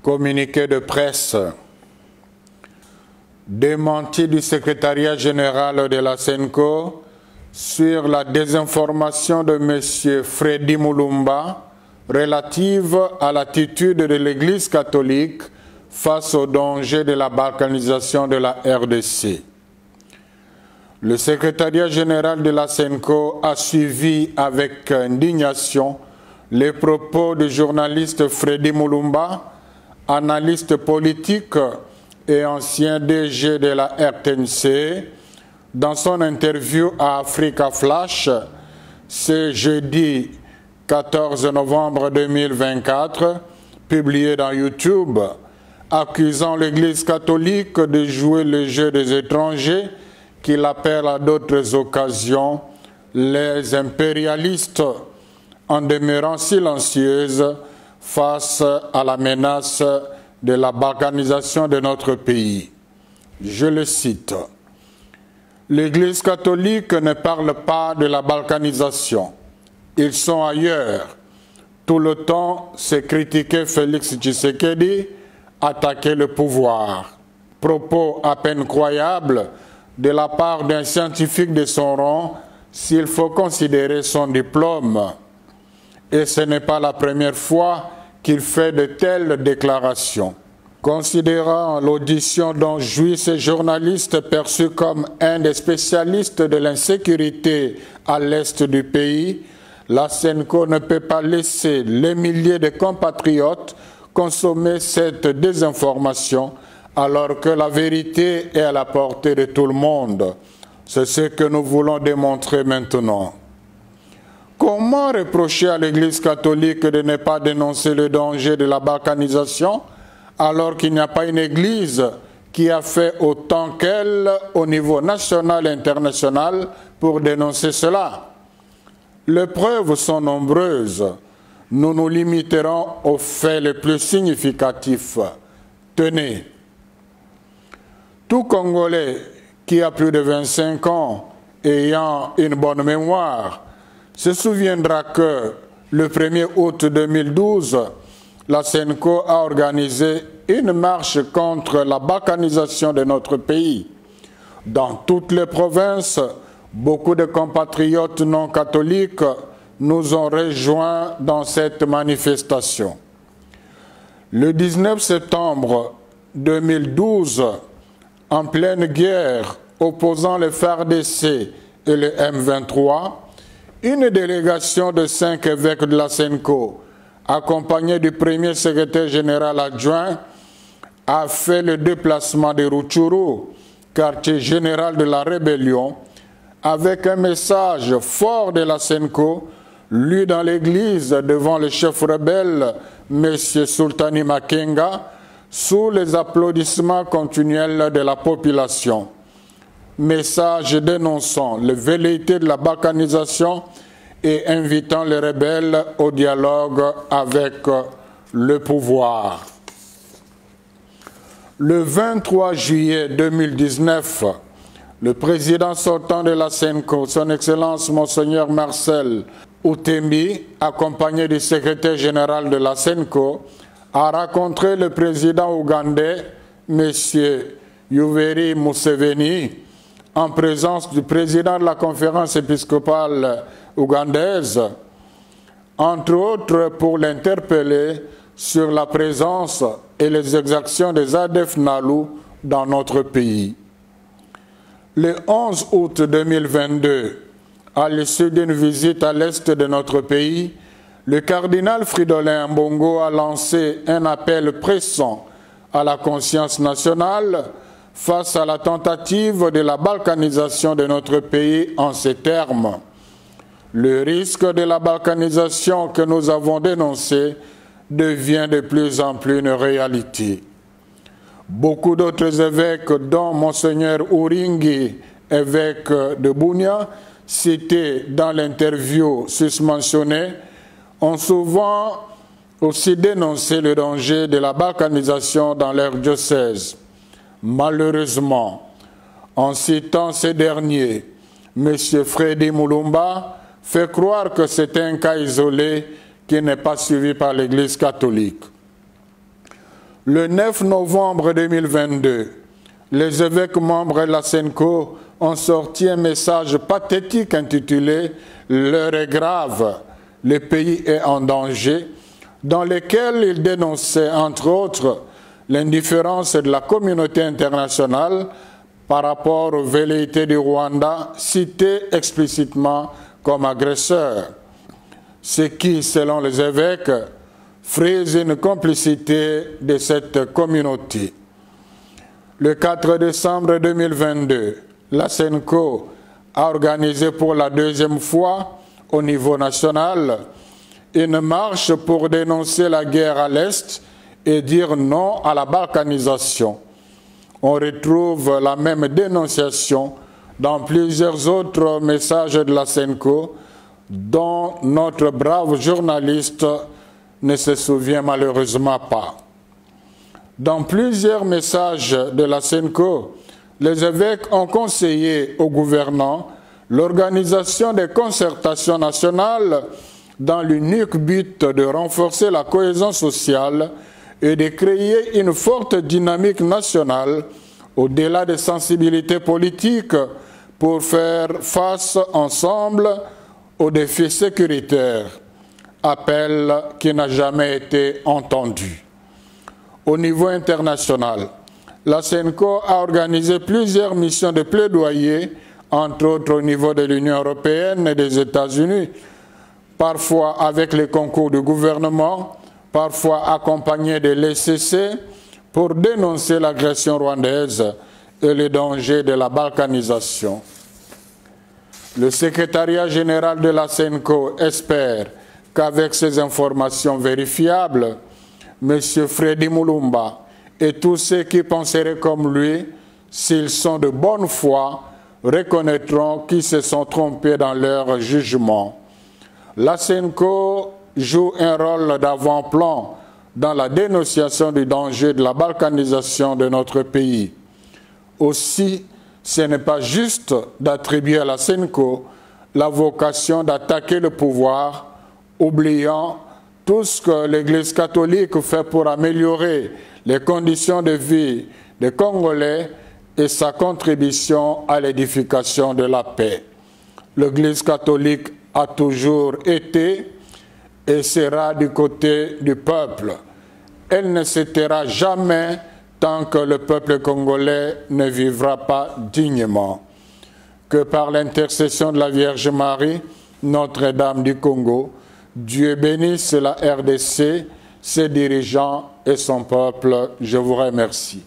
Communiqué de presse. Démenti du secrétariat général de la SENCO sur la désinformation de M. Freddy Mulumba relative à l'attitude de l'Église catholique face au danger de la balkanisation de la RDC. Le secrétariat général de la SENCO a suivi avec indignation les propos du journaliste Freddy Mulumba, analyste politique et ancien DG de la RTNC, dans son interview à Africa Flash, ce jeudi 14 novembre 2024, publié dans YouTube, accusant l'Église catholique de jouer le jeu des étrangers qu'il appelle à d'autres occasions les impérialistes, en demeurant silencieuse face à la menace de la balkanisation de notre pays. Je le cite. L'Église catholique ne parle pas de la balkanisation. Ils sont ailleurs. Tout le temps, c'est critiquer Félix Tshisekedi, attaquer le pouvoir. Propos à peine croyables de la part d'un scientifique de son rang, s'il faut considérer son diplôme. Et ce n'est pas la première fois qu'il fait de telles déclarations. Considérant l'audition dont jouit ce journaliste perçu comme un des spécialistes de l'insécurité à l'est du pays, la SENCO ne peut pas laisser les milliers de compatriotes consommer cette désinformation alors que la vérité est à la portée de tout le monde. C'est ce que nous voulons démontrer maintenant. Comment reprocher à l'Église catholique de ne pas dénoncer le danger de la balkanisation alors qu'il n'y a pas une Église qui a fait autant qu'elle au niveau national et international pour dénoncer cela? Les preuves sont nombreuses. Nous nous limiterons aux faits les plus significatifs. Tenez, tout Congolais qui a plus de 25 ans ayant une bonne mémoire se souviendra que le 1er août 2012, la SENCO a organisé une marche contre la balkanisation de notre pays. Dans toutes les provinces, beaucoup de compatriotes non catholiques nous ont rejoints dans cette manifestation. Le 19 septembre 2012, en pleine guerre opposant le FARDC et le M23, une délégation de 5 évêques de la SENCO, accompagnée du premier secrétaire général adjoint, a fait le déplacement de Rutshuru, quartier général de la rébellion, avec un message fort de la SENCO, lu dans l'église devant le chef rebelle, M. Sultani Makenga, sous les applaudissements continuels de la population. Message dénonçant les velléités de la balkanisation et invitant les rebelles au dialogue avec le pouvoir. Le 23 juillet 2019, le président sortant de la SENCO, son Excellence Monseigneur Marcel Outembi, accompagné du secrétaire général de la SENCO, a rencontré le président ougandais, M. Yoweri Museveni, en présence du président de la conférence épiscopale ougandaise, entre autres pour l'interpeller sur la présence et les exactions des ADF NALU dans notre pays. Le 11 août 2022, à l'issue d'une visite à l'est de notre pays, le cardinal Fridolin Ambongo a lancé un appel pressant à la conscience nationale face à la tentative de la balkanisation de notre pays en ces termes. Le risque de la balkanisation que nous avons dénoncé devient de plus en plus une réalité. Beaucoup d'autres évêques, dont Monseigneur Uringi, évêque de Bunia, cité dans l'interview susmentionnée, ont souvent aussi dénoncé le danger de la balkanisation dans leur diocèse. Malheureusement, en citant ces derniers, M. Freddy Mulumba fait croire que c'est un cas isolé qui n'est pas suivi par l'Église catholique. Le 9 novembre 2022, les évêques membres de la SENCO ont sorti un message pathétique intitulé « L'heure est grave, le pays est en danger », dans lequel ils dénonçaient, entre autres, l'indifférence de la communauté internationale par rapport aux velléités du Rwanda, cité explicitement comme agresseur, ce qui, selon les évêques, frise une complicité de cette communauté. Le 4 décembre 2022, la SENCO a organisé pour la deuxième fois au niveau national une marche pour dénoncer la guerre à l'Est et dire non à la balkanisation. On retrouve la même dénonciation dans plusieurs autres messages de la SENCO dont notre brave journaliste ne se souvient malheureusement pas. Dans plusieurs messages de la SENCO, les évêques ont conseillé au gouvernement l'organisation des concertations nationales dans l'unique but de renforcer la cohésion sociale et de créer une forte dynamique nationale au-delà des sensibilités politiques pour faire face ensemble aux défis sécuritaires. Appel qui n'a jamais été entendu. Au niveau international, la SENCO a organisé plusieurs missions de plaidoyer, entre autres au niveau de l'Union européenne et des États-Unis, parfois avec le concours du gouvernement, parfois accompagné de l'ECC, pour dénoncer l'agression rwandaise et les dangers de la balkanisation. Le secrétariat général de la SENCO espère qu'avec ces informations vérifiables, M. Freddy Mulumba et tous ceux qui penseraient comme lui, s'ils sont de bonne foi, reconnaîtront qu'ils se sont trompés dans leur jugement. La SENCO joue un rôle d'avant-plan dans la dénonciation du danger de la balkanisation de notre pays. Aussi, ce n'est pas juste d'attribuer à la SENCO la vocation d'attaquer le pouvoir, oubliant tout ce que l'Église catholique fait pour améliorer les conditions de vie des Congolais et sa contribution à l'édification de la paix. L'Église catholique a toujours été et sera du côté du peuple. Elle ne se taira jamais tant que le peuple congolais ne vivra pas dignement. Que par l'intercession de la Vierge Marie, Notre-Dame du Congo, Dieu bénisse la RDC, ses dirigeants et son peuple. Je vous remercie.